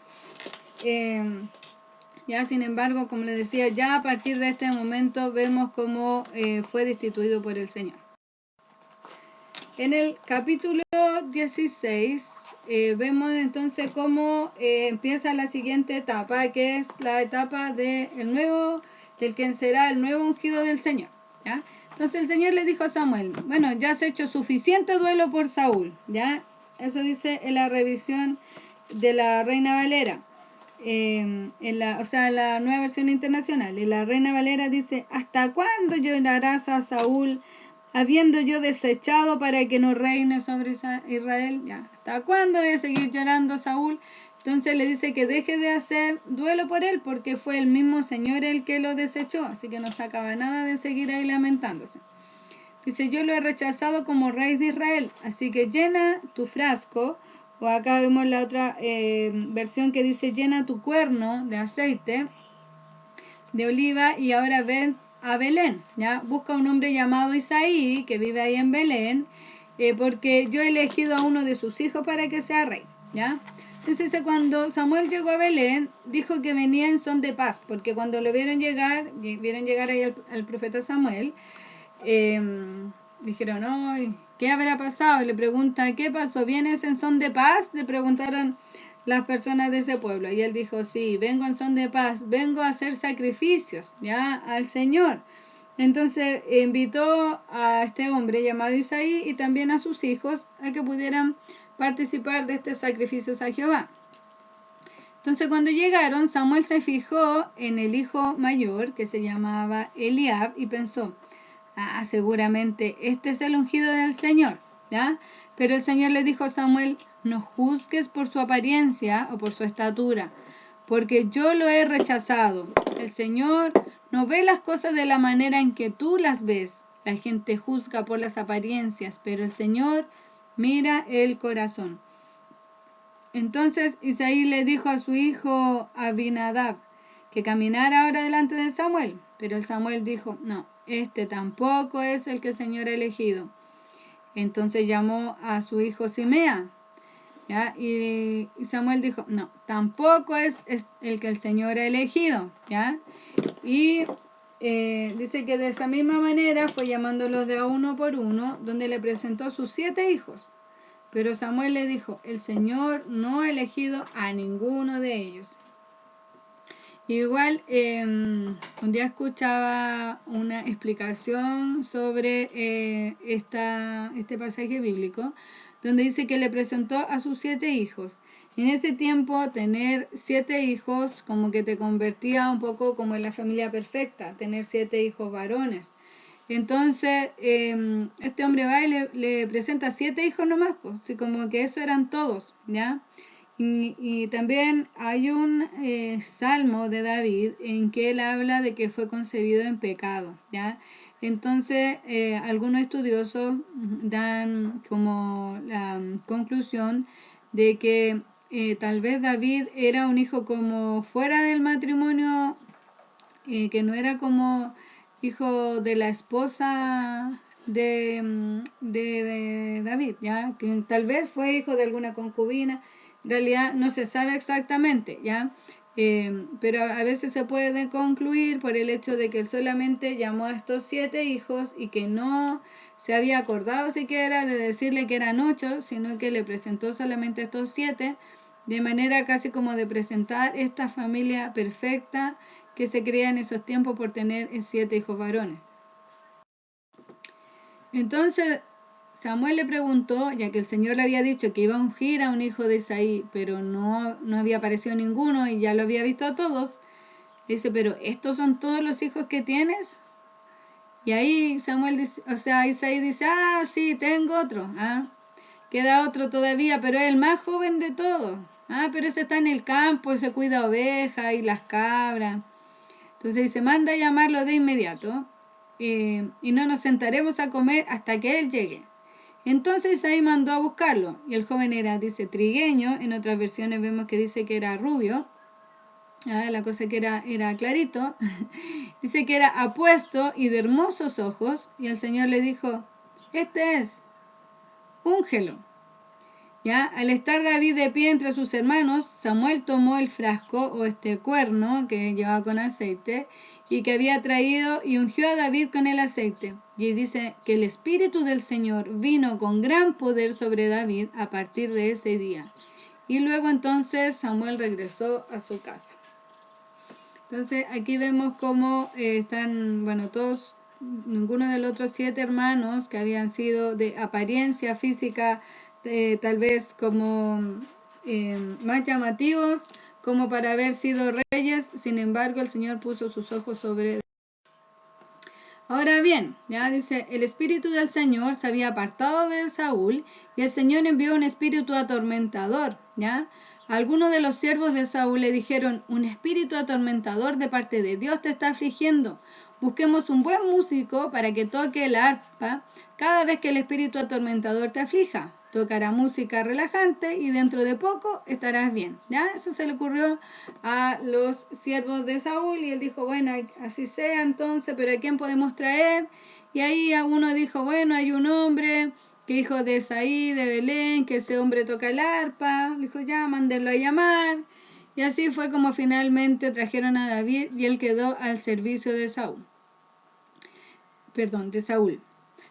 Ya sin embargo, como les decía, ya a partir de este momento vemos cómo fue destituido por el Señor. En el capítulo 16 vemos entonces cómo empieza la siguiente etapa, que es la etapa del quien será el nuevo ungido del Señor, ¿ya? Entonces el Señor le dijo a Samuel, bueno, ya has hecho suficiente duelo por Saúl, ¿ya? Eso dice en la revisión de la Reina Valera, la nueva versión internacional. Y la Reina Valera dice, ¿hasta cuándo llorarás a Saúl, habiendo yo desechado para que no reine sobre Israel? ¿Ya? ¿Hasta cuándo voy a seguir llorando a Saúl? Entonces le dice que deje de hacer duelo por él, porque fue el mismo Señor el que lo desechó, así que no sacaba nada de seguir ahí lamentándose. Dice, yo lo he rechazado como rey de Israel, así que llena tu frasco, o acá vemos la otra versión que dice, llena tu cuerno de aceite de oliva, y ahora ven a Belén, ¿ya? Busca un hombre llamado Isaí, que vive ahí en Belén, porque yo he elegido a uno de sus hijos para que sea rey, ¿ya? Entonces cuando Samuel llegó a Belén, dijo que venía en son de paz, porque cuando lo vieron llegar ahí al profeta Samuel, eh, dijeron, "Ay, ¿qué habrá pasado?" Y le pregunta, ¿qué pasó? ¿Vienes en son de paz? Le preguntaron las personas de ese pueblo. Y él dijo, sí, vengo en son de paz, vengo a hacer sacrificios, ya, al Señor. Entonces invitó a este hombre llamado Isaí y también a sus hijos a que pudieran participar de estos sacrificios a Jehová. Entonces cuando llegaron, Samuel se fijó en el hijo mayor, que se llamaba Eliab, y pensó, seguramente este es el ungido del Señor, ¿ya? Pero el Señor le dijo a Samuel, no juzgues por su apariencia o por su estatura, porque yo lo he rechazado. El Señor no ve las cosas de la manera en que tú las ves. La gente juzga por las apariencias, pero el Señor mira el corazón. Entonces Isaí le dijo a su hijo Abinadab que caminara ahora delante de Samuel. Pero el Samuel dijo, no, este tampoco es el que el Señor ha elegido. Entonces llamó a su hijo Simea, ¿ya? Y Samuel dijo, no, tampoco es el que el Señor ha elegido, ¿ya? Y dice que de esa misma manera fue llamándolos de a uno por uno, donde le presentó a sus 7 hijos. Pero Samuel le dijo, el Señor no ha elegido a ninguno de ellos. Igual, un día escuchaba una explicación sobre este pasaje bíblico, donde dice que le presentó a sus 7 hijos. Y en ese tiempo, tener 7 hijos como que te convertía un poco como en la familia perfecta, tener 7 hijos varones. Entonces, este hombre va y le presenta 7 hijos nomás, pues, así como que eso eran todos, ¿ya? Y también hay un salmo de David en que él habla de que fue concebido en pecado, ¿ya? Entonces, algunos estudiosos dan como la conclusión de que tal vez David era un hijo como fuera del matrimonio, que no era como hijo de la esposa de David, ¿ya? Que tal vez fue hijo de alguna concubina, en realidad no se sabe exactamente, ¿ya? Pero a veces se puede concluir por el hecho de que él solamente llamó a estos 7 hijos y que no se había acordado siquiera de decirle que eran 8, sino que le presentó solamente a estos 7, de manera casi como de presentar esta familia perfecta que se crea en esos tiempos por tener 7 hijos varones. Entonces Samuel le preguntó, ya que el Señor le había dicho que iba a ungir a un hijo de Isaí, pero no había aparecido ninguno y ya lo había visto a todos. Dice, pero ¿estos son todos los hijos que tienes? Y ahí Samuel dice, Isaí dice, sí, tengo otro. Queda otro todavía, pero es el más joven de todos. Pero ese está en el campo, ese cuida ovejas y las cabras. Entonces dice, manda a llamarlo de inmediato y no nos sentaremos a comer hasta que él llegue. Entonces ahí mandó a buscarlo. Y el joven era, dice, trigueño. En otras versiones vemos que dice que era rubio. La cosa que era clarito. Dice que era apuesto y de hermosos ojos. Y el Señor le dijo, este es, úngelo. ¿Ya? Al estar David de pie entre sus hermanos, Samuel tomó el frasco o este cuerno que llevaba con aceite y que había traído y ungió a David con el aceite. Y dice que el Espíritu del Señor vino con gran poder sobre David a partir de ese día. Y luego entonces Samuel regresó a su casa. Entonces aquí vemos cómo están, todos, ninguno de los otros 7 hermanos que habían sido de apariencia física tal vez como más llamativos como para haber sido reyes. Sin embargo, el Señor puso sus ojos sobre. Ahora bien, ya dice, el espíritu del Señor se había apartado de Saúl y el Señor envió un espíritu atormentador, ¿ya? Algunos de los siervos de Saúl le dijeron, un espíritu atormentador de parte de Dios te está afligiendo. busquemos un buen músico para que toque el arpa cada vez que el espíritu atormentador te aflija. Tocará música relajante y dentro de poco estarás bien. ¿Ya? Eso se le ocurrió a los siervos de Saúl y él dijo, bueno, así sea entonces, pero ¿a quién podemos traer? Y ahí a uno dijo, bueno, hay un hombre que hijo de Esaí, de Belén, que ese hombre toca el arpa. Le dijo, ya, mándenlo a llamar. Y así fue como finalmente trajeron a David y él quedó al servicio de Saúl. De Saúl.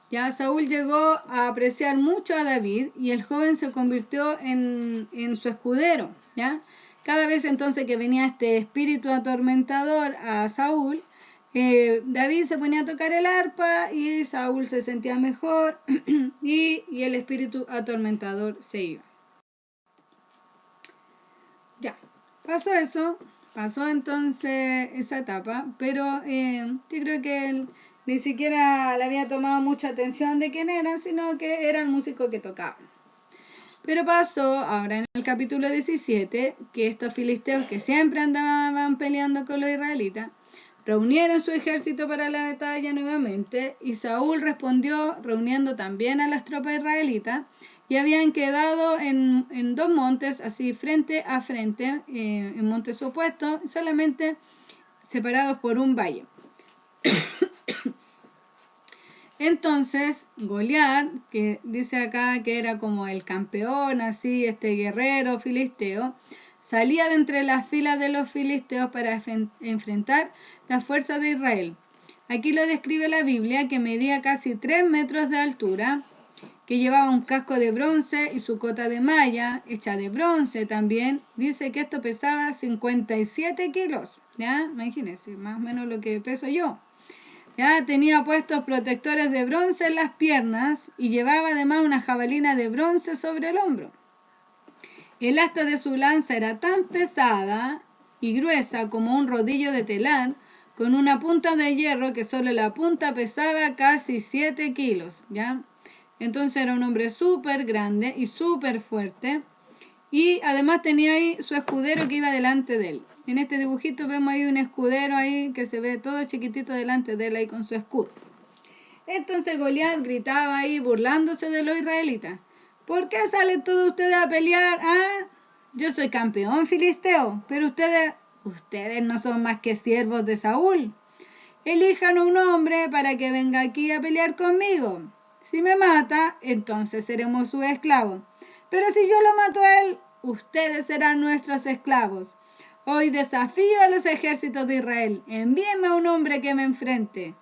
Ya Saúl llegó a apreciar mucho a David y el joven se convirtió en su escudero. ¿Ya? Cada vez entonces que venía este espíritu atormentador a Saúl, David se ponía a tocar el arpa y Saúl se sentía mejor y el espíritu atormentador se iba. Ya, pasó eso, pasó entonces esa etapa, pero yo creo que él ni siquiera le había tomado mucha atención de quién eran, sino que era el músico que tocaba. Pero pasó ahora en el capítulo 17 que estos filisteos que siempre andaban peleando con los israelitas, reunieron su ejército para la batalla nuevamente y Saúl respondió reuniendo también a las tropas israelitas y habían quedado en dos montes, así frente a frente, en montes opuestos, solamente separados por un valle. Entonces, Goliat, que dice acá que era como el campeón, así, este guerrero filisteo, salía de entre las filas de los filisteos para enfrentar las fuerzas de Israel. Aquí lo describe la Biblia, que medía casi 3 metros de altura, que llevaba un casco de bronce y su cota de malla, hecha de bronce también. Dice que esto pesaba 57 kilos, ¿ya? Imagínense, más o menos lo que peso yo. Ya tenía puestos protectores de bronce en las piernas y llevaba además una jabalina de bronce sobre el hombro. El asta de su lanza era tan pesada y gruesa como un rodillo de telar, con una punta de hierro que solo la punta pesaba casi 7 kilos, ¿ya? Entonces era un hombre súper grande y súper fuerte. Y además tenía ahí su escudero que iba delante de él. En este dibujito vemos ahí un escudero ahí que se ve todo chiquitito delante de él ahí con su escudo. Entonces Goliat gritaba ahí burlándose de los israelitas. ¿Por qué salen todos ustedes a pelear? ¿Ah? Yo soy campeón filisteo, pero ustedes no son más que siervos de Saúl. Elijan un hombre para que venga aquí a pelear conmigo. Si me mata, entonces seremos sus esclavos. Pero si yo lo mato a él, ustedes serán nuestros esclavos. Hoy desafío a los ejércitos de Israel. Envíenme a un hombre que me enfrente.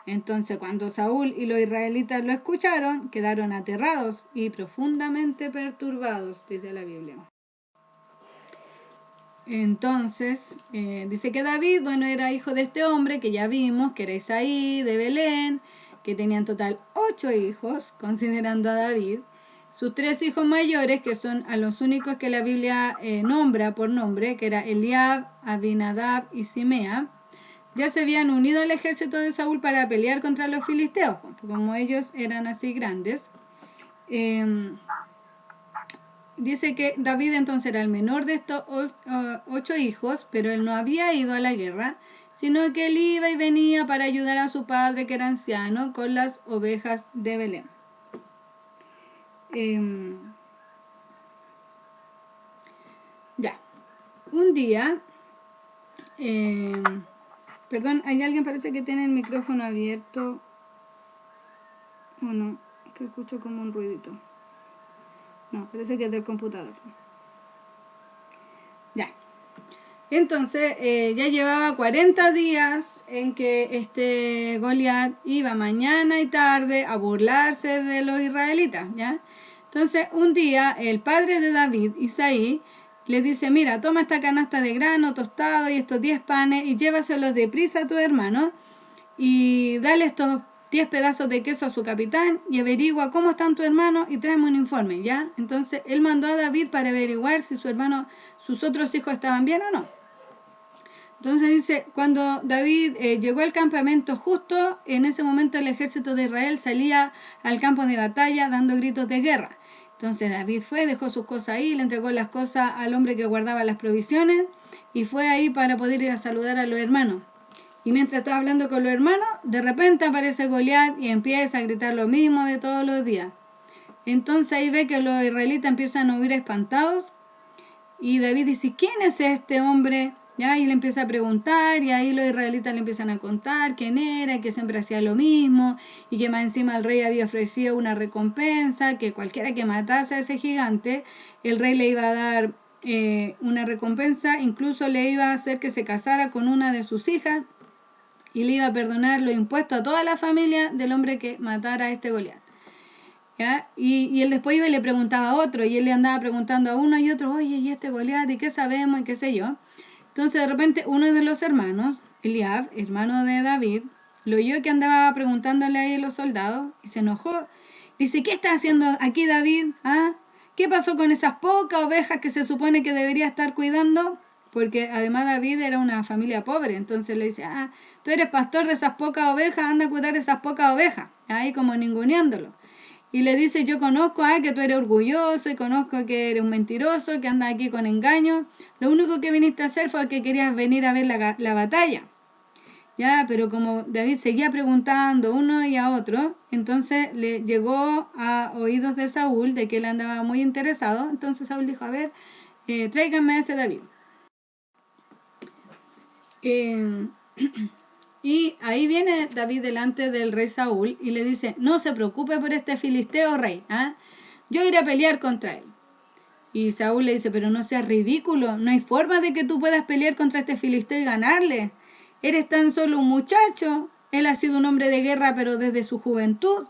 Entonces cuando Saúl y los israelitas lo escucharon, quedaron aterrados y profundamente perturbados, dice la Biblia. Entonces, dice que David, bueno, era hijo de este hombre que ya vimos, que era Isaí, de Belén, que tenía en total 8 hijos, considerando a David. Sus 3 hijos mayores, que son a los únicos que la Biblia nombra por nombre, que era Eliab, Abinadab y Simea, ya se habían unido al ejército de Saúl para pelear contra los filisteos, como ellos eran así grandes. Dice que David entonces era el menor de estos 8 hijos, pero él no había ido a la guerra, sino que él iba y venía para ayudar a su padre, que era anciano, con las ovejas de Belén. Ya, un día, perdón, hay alguien parece que tiene el micrófono abierto, o no, es que escucho como un ruidito. No, parece que es del computador. Ya. Entonces, ya llevaba 40 días en que este Goliat iba mañana y tarde a burlarse de los israelitas, ¿ya? Entonces, un día, el padre de David, Isaí, le dice, mira, toma esta canasta de grano tostado y estos 10 panes y llévaselos deprisa a tu hermano y dale estos 10 pedazos de queso a su capitán y averigua cómo están tu hermano y tráeme un informe, ¿ya? Entonces, él mandó a David para averiguar si sus otros hijos estaban bien o no. Entonces dice, cuando David llegó al campamento, justo en ese momento el ejército de Israel salía al campo de batalla dando gritos de guerra. Entonces David fue, dejó sus cosas ahí, le entregó las cosas al hombre que guardaba las provisiones y fue ahí para poder ir a saludar a los hermanos. Y mientras estaba hablando con los hermanos, de repente aparece Goliat y empieza a gritar lo mismo de todos los días. Entonces ahí ve que los israelitas empiezan a huir espantados y David dice, ¿quién es este hombre? ¿Ya? Y le empieza a preguntar y ahí los israelitas le empiezan a contar quién era, que siempre hacía lo mismo y que más encima el rey había ofrecido una recompensa, que cualquiera que matase a ese gigante, el rey le iba a dar una recompensa, incluso le iba a hacer que se casara con una de sus hijas y le iba a perdonar los impuestos a toda la familia del hombre que matara a este Goliat. ¿Ya? Y él después iba y le preguntaba a otro, y él le andaba preguntando a uno y otro, oye, ¿y este Goliat? ¿Y qué sabemos? Y qué sé yo. Entonces de repente uno de los hermanos, Eliab, hermano de David, lo oyó que andaba preguntándole ahí a los soldados y se enojó. Dice, ¿qué está haciendo aquí David? ¿Ah? ¿Qué pasó con esas pocas ovejas que se supone que debería estar cuidando? Porque además David era una familia pobre, entonces le dice, tú eres pastor de esas pocas ovejas, anda a cuidar de esas pocas ovejas, ahí como ninguneándolo. Y le dice, yo conozco que tú eres orgulloso y conozco que eres un mentiroso, que andas aquí con engaño. Lo único que viniste a hacer fue que querías venir a ver la batalla. Ya, pero como David seguía preguntando uno y a otro, entonces le llegó a oídos de Saúl de que él andaba muy interesado. Entonces Saúl dijo, a ver, tráiganme a ese David. Y ahí viene David delante del rey Saúl y le dice, no se preocupe por este filisteo, rey, yo iré a pelear contra él. Y Saúl le dice, pero no seas ridículo, no hay forma de que tú puedas pelear contra este filisteo y ganarle. Eres tan solo un muchacho, él ha sido un hombre de guerra pero desde su juventud.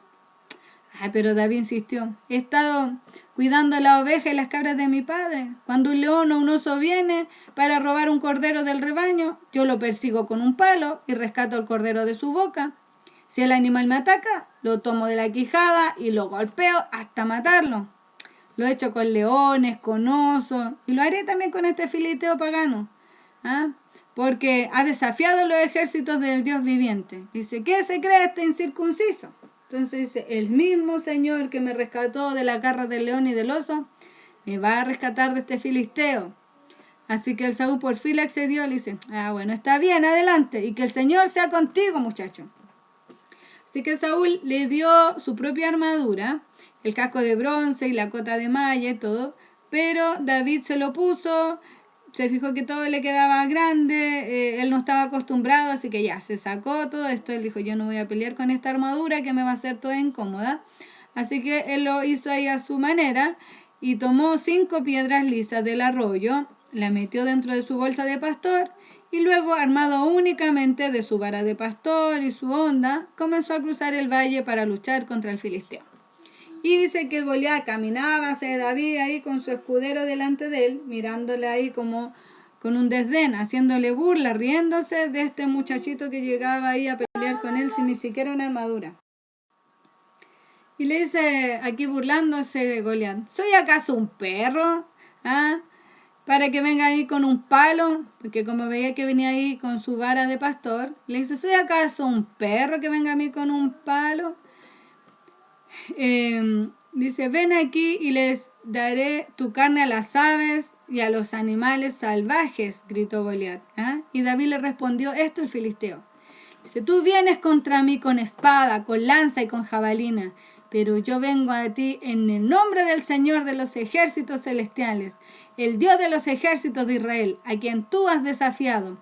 Pero David insistió, he estado cuidando la oveja y las cabras de mi padre. Cuando un león o un oso viene para robar un cordero del rebaño, yo lo persigo con un palo y rescato el cordero de su boca. Si el animal me ataca, lo tomo de la quijada y lo golpeo hasta matarlo. Lo he hecho con leones, con osos y lo haré también con este filisteo pagano. Porque ha desafiado los ejércitos del Dios viviente. Dice, ¿qué se cree este incircunciso? Entonces dice, el mismo Señor que me rescató de la garra del león y del oso, me va a rescatar de este filisteo. Así que el Saúl por fin le accedió y le dice, bueno, está bien, adelante, y que el Señor sea contigo, muchacho. Así que Saúl le dio su propia armadura, el casco de bronce y la cota de malla y todo, pero David se lo puso, se fijó que todo le quedaba grande, él no estaba acostumbrado, así que ya, se sacó todo esto, él dijo, yo no voy a pelear con esta armadura que me va a hacer toda incómoda, así que él lo hizo ahí a su manera y tomó 5 piedras lisas del arroyo, la metió dentro de su bolsa de pastor y luego, armado únicamente de su vara de pastor y su honda, comenzó a cruzar el valle para luchar contra el filisteo. Y dice que Goliat caminaba hacia David ahí con su escudero delante de él, mirándole ahí como con un desdén, haciéndole burla, riéndose de este muchachito que llegaba ahí a pelear con él sin ni siquiera una armadura. Y le dice aquí burlándose Goliat, ¿soy acaso un perro? Para que venga ahí con un palo, porque como veía que venía ahí con su vara de pastor, le dice, ¿soy acaso un perro que venga a mí con un palo? Dice, ven aquí y les daré tu carne a las aves y a los animales salvajes, gritó Goliat. Y David le respondió esto el filisteo. Dice, tú vienes contra mí con espada, con lanza y con jabalina, pero yo vengo a ti en el nombre del Señor de los ejércitos celestiales, el Dios de los ejércitos de Israel, a quien tú has desafiado.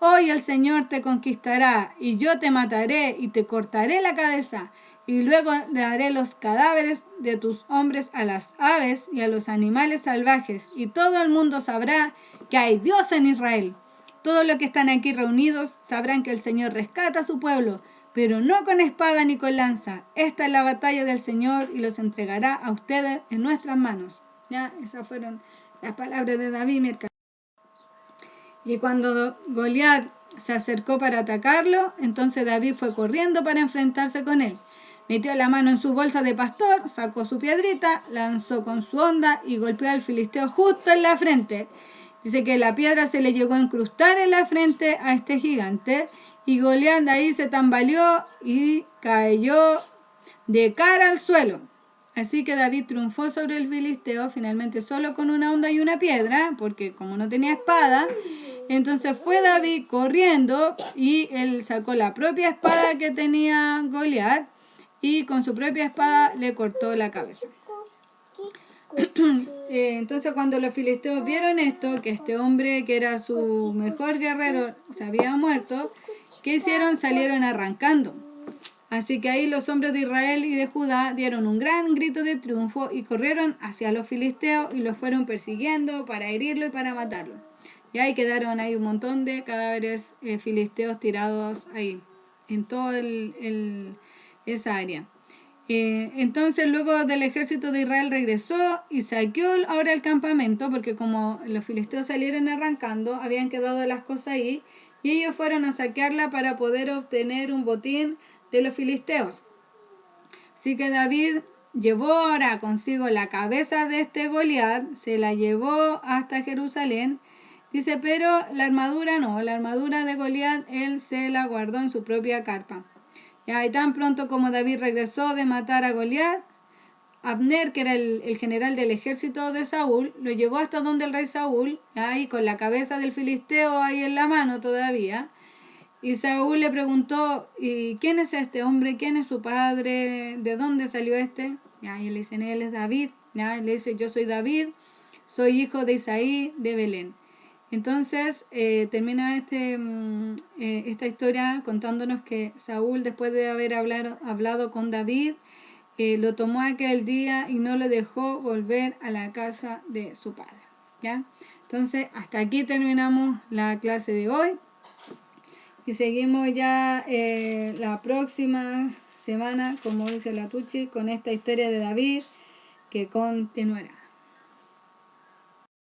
Hoy el Señor te conquistará, y yo te mataré y te cortaré la cabeza, y luego le daré los cadáveres de tus hombres a las aves y a los animales salvajes, y todo el mundo sabrá que hay Dios en Israel. Todos los que están aquí reunidos sabrán que el Señor rescata a su pueblo, pero no con espada ni con lanza. Esta es la batalla del Señor y los entregará a ustedes en nuestras manos. Ya, esas fueron las palabras de David, mi hermano. Y cuando Goliat se acercó para atacarlo, entonces David fue corriendo para enfrentarse con él. Metió la mano en su bolsa de pastor, sacó su piedrita, lanzó con su honda y golpeó al filisteo justo en la frente. Dice que la piedra se le llegó a incrustar en la frente a este gigante y Goliat ahí se tambaleó y cayó de cara al suelo. Así que David triunfó sobre el filisteo finalmente solo con una honda y una piedra, porque como no tenía espada, Entonces fue David corriendo y él sacó la propia espada que tenía Goliat y con su propia espada le cortó la cabeza. Entonces cuando los filisteos vieron esto, que este hombre que era su mejor guerrero se había muerto, ¿qué hicieron? Salieron arrancando. Así que ahí los hombres de Israel y de Judá dieron un gran grito de triunfo y corrieron hacia los filisteos y los fueron persiguiendo para herirlo y para matarlo. Y ahí quedaron ahí un montón de cadáveres filisteos tirados ahí, en toda esa área. Entonces luego del ejército de Israel regresó y saqueó ahora el campamento, porque como los filisteos salieron arrancando, habían quedado las cosas ahí, y ellos fueron a saquearla para poder obtener un botín de los filisteos. Así que David llevó ahora consigo la cabeza de este Goliat, se la llevó hasta Jerusalén. Dice, pero la armadura no, la armadura de Goliat él se la guardó en su propia carpa. Y tan pronto como David regresó de matar a Goliat, Abner, que era el general del ejército de Saúl, lo llevó hasta donde el rey Saúl, ahí con la cabeza del filisteo ahí en la mano todavía. Y Saúl le preguntó, ¿y quién es este hombre? ¿Quién es su padre? ¿De dónde salió este? Y él le dice, él es David. Y le dice, yo soy David, soy hijo de Isaí de Belén. Entonces termina esta historia contándonos que Saúl, después de haber hablado con David, lo tomó aquel día y no lo dejó volver a la casa de su padre. ¿Ya? Entonces, hasta aquí terminamos la clase de hoy. Y seguimos ya la próxima semana, como dice la Tucci, con esta historia de David que continuará.